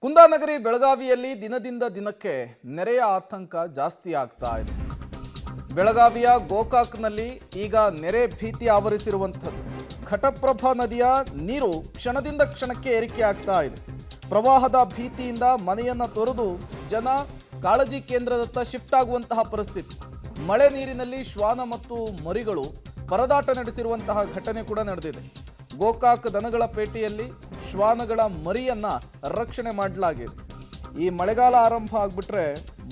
ಕುಂದಾನಗರಿ ಬೆಳಗಾವಿಯಲ್ಲಿ ದಿನದಿಂದ ದಿನಕ್ಕೆ ನೆರೆಯ ಆತಂಕ ಜಾಸ್ತಿ ಆಗ್ತಾ ಇದೆ. ಬೆಳಗಾವಿಯ ಗೋಕಾಕ್ನಲ್ಲಿ ಈಗ ನೆರೆ ಭೀತಿ ಆವರಿಸಿರುವಂಥದ್ದು. ಘಟಪ್ರಭಾ ನದಿಯ ನೀರು ಕ್ಷಣದಿಂದ ಕ್ಷಣಕ್ಕೆ ಏರಿಕೆ ಆಗ್ತಾ ಇದೆ. ಪ್ರವಾಹದ ಭೀತಿಯಿಂದ ಮನೆಯನ್ನ ತೊರೆದು ಜನ ಕಾಳಜಿ ಕೇಂದ್ರದತ್ತ ಶಿಫ್ಟ್ ಆಗುವಂತಹ ಪರಿಸ್ಥಿತಿ. ಮಳೆ ನೀರಿನಲ್ಲಿ ಶ್ವಾನ ಮತ್ತು ಮರಿಗಳು ಪರದಾಟ ನಡೆಸಿರುವಂತಹ ಘಟನೆ ಕೂಡ ನಡೆದಿದೆ. ಗೋಕಾಕ್ ದನಗಳ ಪೇಟೆಯಲ್ಲಿ ಶ್ವಾನಗಳ ಮರಿಯನ್ನ ರಕ್ಷಣೆ ಮಾಡಲಾಗಿದೆ. ಈ ಮಳೆಗಾಲ ಆರಂಭ ಆಗ್ಬಿಟ್ರೆ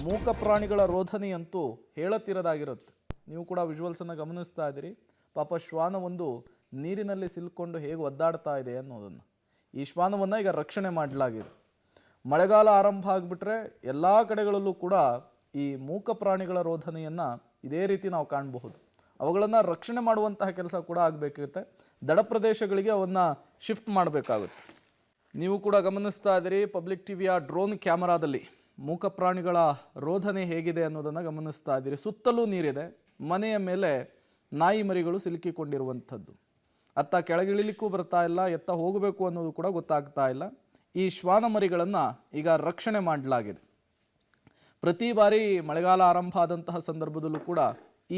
ಮೂಕ ಪ್ರಾಣಿಗಳ ರೋಧನೆಯಂತೂ ಹೇಳತಿರದಾಗಿರುತ್ತೆ. ನೀವು ಕೂಡ ವಿಜುವಲ್ಸ್ ಅನ್ನ ಗಮನಿಸ್ತಾ ಇದ್ದೀರಿ. ಪಾಪ ಶ್ವಾನ ಒಂದು ನೀರಿನಲ್ಲಿ ಸಿಲ್ಕೊಂಡು ಹೇಗೆ ಒದ್ದಾಡ್ತಾ ಇದೆ ಅನ್ನೋದನ್ನು. ಈ ಶ್ವಾನವನ್ನ ಈಗ ರಕ್ಷಣೆ ಮಾಡಲಾಗಿದೆ. ಮಳೆಗಾಲ ಆರಂಭ ಆಗ್ಬಿಟ್ರೆ ಎಲ್ಲಾ ಕಡೆಗಳಲ್ಲೂ ಕೂಡ ಈ ಮೂಕ ಪ್ರಾಣಿಗಳ ರೋಧನೆಯನ್ನ ಇದೇ ರೀತಿ ನಾವು ಕಾಣಬಹುದು. ಅವುಗಳನ್ನ ರಕ್ಷಣೆ ಮಾಡುವಂತಹ ಕೆಲಸ ಕೂಡ ಆಗಬೇಕಿರುತ್ತೆ. ದಡ ಪ್ರದೇಶಗಳಿಗೆ ಅವನ್ನ ಶಿಫ್ಟ್ ಮಾಡಬೇಕಾಗುತ್ತೆ. ನೀವು ಕೂಡ ಗಮನಿಸ್ತಾ ಇದ್ದೀರಿ ಪಬ್ಲಿಕ್ ಟಿವಿಯ ಡ್ರೋನ್ ಕ್ಯಾಮರಾದಲ್ಲಿ ಮೂಕ ಪ್ರಾಣಿಗಳ ರೋಧನೆ ಹೇಗಿದೆ ಅನ್ನೋದನ್ನು ಗಮನಿಸ್ತಾ ಇದ್ದೀರಿ. ಸುತ್ತಲೂ ನೀರಿದೆ. ಮನೆಯ ಮೇಲೆ ನಾಯಿ ಮರಿಗಳು ಸಿಲುಕಿಕೊಂಡಿರುವಂಥದ್ದು. ಅತ್ತ ಕೆಳಗಿಳಿಲಿಕ್ಕೂ ಬರ್ತಾ ಇಲ್ಲ, ಎತ್ತ ಹೋಗಬೇಕು ಅನ್ನೋದು ಕೂಡ ಗೊತ್ತಾಗ್ತಾ ಇಲ್ಲ. ಈ ಶ್ವಾನ ಮರಿಗಳನ್ನು ಈಗ ರಕ್ಷಣೆ ಮಾಡಲಾಗಿದೆ. ಪ್ರತಿ ಬಾರಿ ಮಳೆಗಾಲ ಆರಂಭ ಆದಂತಹ ಸಂದರ್ಭದಲ್ಲೂ ಕೂಡ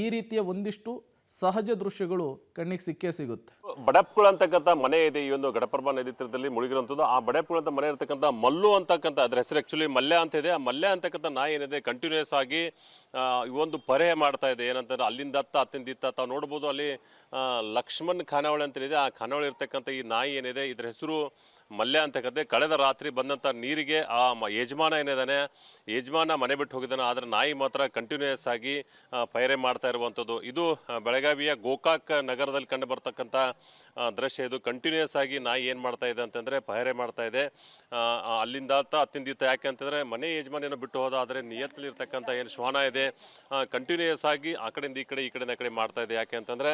ಈ ರೀತಿಯ ಒಂದಿಷ್ಟು ಸಹಜ ದೃಶ್ಯಗಳು ಕಣ್ಣಿಗೆ ಸಿಕ್ಕೇ ಸಿಗುತ್ತೆ. ಬಡಪ್ಗಳು ಅಂತಕ್ಕಂಥ ಮನೆ ಇದೆ ಈ ಒಂದು ಘಟಪ್ರಭಾ ನದಿ ತೀರದಲ್ಲಿ ಮುಳುಗಿರುವಂಥದ್ದು. ಆ ಬಡಪ್ಗಳು ಅಂತ ಮನೆ ಇರತಕ್ಕಂಥ ಮಲ್ಲು ಅಂತಕ್ಕಂಥ ಅದ್ರ ಹೆಸರು ಆಕ್ಚುಲಿ ಮಲ್ಯ ಅಂತ ಇದೆ. ಆ ಮಲ್ಯ ಅಂತಕ್ಕಂಥ ನಾಯಿ ಏನಿದೆ ಕಂಟಿನ್ಯೂಸ್ ಆಗಿ ಈ ಒಂದು ಪರೆ ಮಾಡ್ತಾ ಇದೆ. ಏನಂತಂದ್ರೆ ಅಲ್ಲಿಂದ ಅತ್ತಿಂದ ಇತ್ತ ತಾವು ನೋಡ್ಬೋದು. ಅಲ್ಲಿ ಲಕ್ಷ್ಮಣ್ ಖಾನಾವಳಿ ಅಂತ ಇದೆ. ಆ ಖಾನಾವಳಿ ಇರ್ತಕ್ಕಂಥ ಈ ನಾಯಿ ಏನಿದೆ ಇದ್ರ ಹೆಸರು ಮಲ್ಯ ಅಂತಕ್ಕಂಥ. ಕಳೆದ ರಾತ್ರಿ ಬಂದಂಥ ನೀರಿಗೆ ಆ ಯಜಮಾನ ಏನಿದಾನೆ, ಯಜಮಾನ ಮನೆ ಬಿಟ್ಟು ಹೋಗಿದ್ದಾನೆ. ಆದರೆ ನಾಯಿ ಮಾತ್ರ ಕಂಟಿನ್ಯೂಸ್ ಆಗಿ ಪೈರೆ ಮಾಡ್ತಾ ಇರುವಂಥದ್ದು. ಇದು ಬೆಳಗಾವಿಯ ಗೋಕಾಕ್ ನಗರದಲ್ಲಿ ಕಂಡು ಬರ್ತಕ್ಕಂಥ ದೃಶ್ಯ. ಇದು ಕಂಟಿನ್ಯೂಸ್ ಆಗಿ ನಾಯಿ ಏನು ಮಾಡ್ತಾ ಇದೆ ಅಂತಂದರೆ ಪೈರೆ ಮಾಡ್ತಾ ಇದೆ. ಅಲ್ಲಿಂದ ಅತ್ತಿಂದಿತ್ತ. ಯಾಕೆ ಅಂತಂದರೆ ಮನೆ ಯಜಮಾನ ಬಿಟ್ಟು ಹೋದ, ಆದರೆ ನಿಯತ್ತಲ್ಲಿ ಇರ್ತಕ್ಕಂಥ ಏನು ಶ್ವಾನ ಇದೆ ಕಂಟಿನ್ಯೂಸ್ ಆಗಿ ಆ ಕಡೆಯಿಂದ ಈ ಕಡೆ, ಈ ಕಡೆಯಿಂದ ಕಡೆ ಮಾಡ್ತಾ ಇದೆ. ಯಾಕೆ ಅಂತಂದರೆ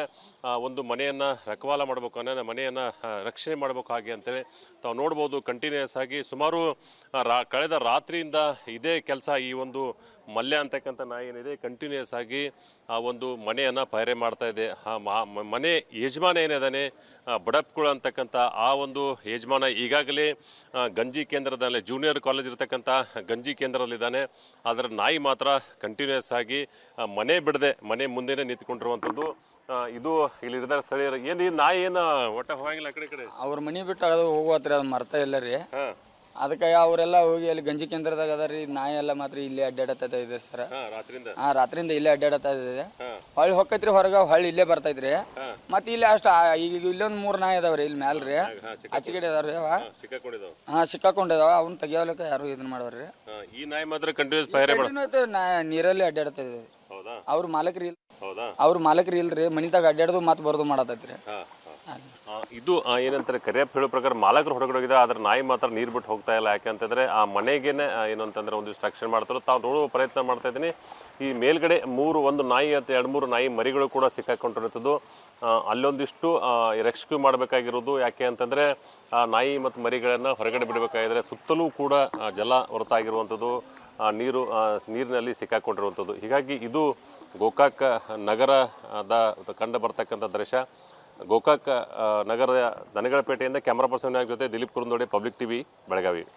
ಒಂದು ಮನೆಯನ್ನು ರಖವಾಲ ಮಾಡಬೇಕು, ಅಂದರೆ ಮನೆಯನ್ನು ರಕ್ಷಣೆ ಮಾಡಬೇಕು ಹಾಗೆ ಅಂತೇಳಿ ತಾವು ನೋಡ್ಬೋದು. ಕಂಟಿನ್ಯೂಸ್ ಆಗಿ ಸುಮಾರು ಕಳೆದ ರಾತ್ರಿಯಿಂದ ಇದೇ ಕೆಲಸ ಈ ಒಂದು ಮಲ್ಯ ಅಂತಕ್ಕಂಥ ನಾಯಿ ಏನಿದೆ ಕಂಟಿನ್ಯೂಸ್ ಆಗಿ ಆ ಒಂದು ಮನೆಯನ್ನು ಪೈರೆ ಮಾಡ್ತಾ ಇದೆ. ಮನೆ ಯಜಮಾನ ಏನಿದಾನೆ ಬಡಪ್ಗಳು ಅಂತಕ್ಕಂಥ ಆ ಒಂದು ಯಜಮಾನ ಈಗಾಗಲೇ ಗಂಜಿ ಕೇಂದ್ರದಲ್ಲಿ ಜೂನಿಯರ್ ಕಾಲೇಜ್ ಇರ್ತಕ್ಕಂಥ ಗಂಜಿ ಕೇಂದ್ರದಲ್ಲಿದ್ದಾನೆ. ಆದರೆ ನಾಯಿ ಮಾತ್ರ ಕಂಟಿನ್ಯೂಸ್ ಆಗಿ ಮನೆ ಬಿಡದೆ ಮನೆ ಮುಂದೆನೇ ನಿಂತ್ಕೊಂಡಿರುವಂಥದ್ದು. ಇದು ಇಲ್ಲಿ ಇರ್ದಾರ ಸ್ಥಳೀಯರು ಏನು ಈ ನಾಯಿ ಏನು ಒಟ್ಟ ಹೋಗಂಗಿಲ್ಲ ಆ ಕಡೆ ಅವ್ರ ಮನೆ ಬಿಟ್ಟು ಅದು ಹೋಗುವತ್ರಿ, ಅದು ಮರ್ತಾ ಇಲ್ಲ ರೀ. ಅದಕ್ಕೆ ಅವರೆಲ್ಲ ಹೋಗಿ ಅಲ್ಲಿ ಗಂಜಿ ಕೇಂದ್ರದಾಗ ಅದ ರೀ. ನಾಯಿ ಎಲ್ಲ ಮಾತ್ರ ಇಲ್ಲೇ ಅಡ್ಡಾಡತ್ತ ಇದೆ ಸರ್. ರಾತ್ರಿಯಿಂದ ಇಲ್ಲೇ ಅಡ್ಡಾಡತ್ತ ಇದೆ. ಹೊಳ್ಳಿ ಹೊಕ್ಕೈತ್ರಿ ಹೊರಗ, ಹೊಳ್ಳಿ ಇಲ್ಲೇ ಬರ್ತೈತ್ರಿ. ಮತ್ತೆ ಇಲ್ಲಿ ಅಷ್ಟ ಈಗ ಇಲ್ಲೊಂದ್ 3 ನಾಯಿ ಅದಾವ್ರಿ ಇಲ್ಲಿ ಮ್ಯಾಲ್ರಿ. ಆಚೆಗಡೆ ಅದಾವ್ರಿ. ಸಿಕ್ಕಾಕೊಂಡಿದಾವ. ಅವ್ನ ತೆಗಿಯೋಲಕ್ಕ ಯಾರು ಇದನ್ನ ಮಾಡವ್ರಿ. ಈ ನಾಯಿ ಮಾತ್ರ ಕಂಟಿನ್ಯೂಸ್ ಪೈರೆ ನೀರಲ್ಲಿ ಅಡ್ಡಾಡತ್ತ ಇದೆ. ಅವ್ರ ಮಾಲಕರಿ ಇಲ್ರಿ. ಮನಿತಾಗ ಅಡ್ಡಾಡೋದು ಮತ್ತೆ ಬರೋದು ಮಾಡತೈತ್ರಿ. ಇದು ಏನಂತಾರೆ ಕರಿಯಪ್ಪ ಹೇಳೋ ಪ್ರಕಾರ ಮಾಲಕರು ಹೊರಗಡೆ ಹೋಗಿದ್ದಾರೆ. ಆದ್ರೆ ನಾಯಿ ಮಾತ್ರ ನೀರು ಬಿಟ್ಟು ಹೋಗ್ತಾ ಇಲ್ಲ. ಯಾಕಂತಂದ್ರೆ ಆ ಮನೆಗೇನೆ ಏನು ಅಂತಂದ್ರೆ ಒಂದಿಷ್ಟು ರಕ್ಷಣೆ ಮಾಡ್ತಾರೆ. ತಾವು ನೋಡುವ ಪ್ರಯತ್ನ ಮಾಡ್ತಾ ಇದ್ದೀನಿ. ಈ ಮೇಲ್ಗಡೆ ಒಂದು ನಾಯಿ ಅಂತ 2-3 ನಾಯಿ ಮರಿಗಳು ಕೂಡ ಸಿಕ್ಕಾಕೊಂಡಿರುತ್ತದ್ದು. ಅಲ್ಲೊಂದಿಷ್ಟು ರೆಸ್ಕ್ಯೂ ಮಾಡಬೇಕಾಗಿರೋದು. ಯಾಕೆ ಅಂತಂದ್ರೆ ಆ ನಾಯಿ ಮತ್ತು ಮರಿಗಳನ್ನು ಹೊರಗಡೆ ಬಿಡಬೇಕಾಗಿದ್ರೆ ಸುತ್ತಲೂ ಕೂಡ ಜಲ ಹೊರತಾಗಿರುವಂಥದ್ದು, ನೀರಿನಲ್ಲಿ ಸಿಕ್ಕಾಕೊಂಡಿರುವಂಥದ್ದು. ಹೀಗಾಗಿ ಇದು ಗೋಕಾಕ್ ನಗರದ ಕಂಡು ಬರ್ತಕ್ಕಂಥ ದೃಶ್ಯ. ಗೋಕಾಕ್ ನಗರದ ದನಗಳ ಪೇಟೆಯಿಂದ ಕ್ಯಾಮರಾ ಪರ್ಸನ್ ಜೊತೆ ದಿಲೀಪ್ ಕುರುಂದೋಡೆ, ಪಬ್ಲಿಕ್ ಟಿವಿ, ಬೆಳಗಾವಿ.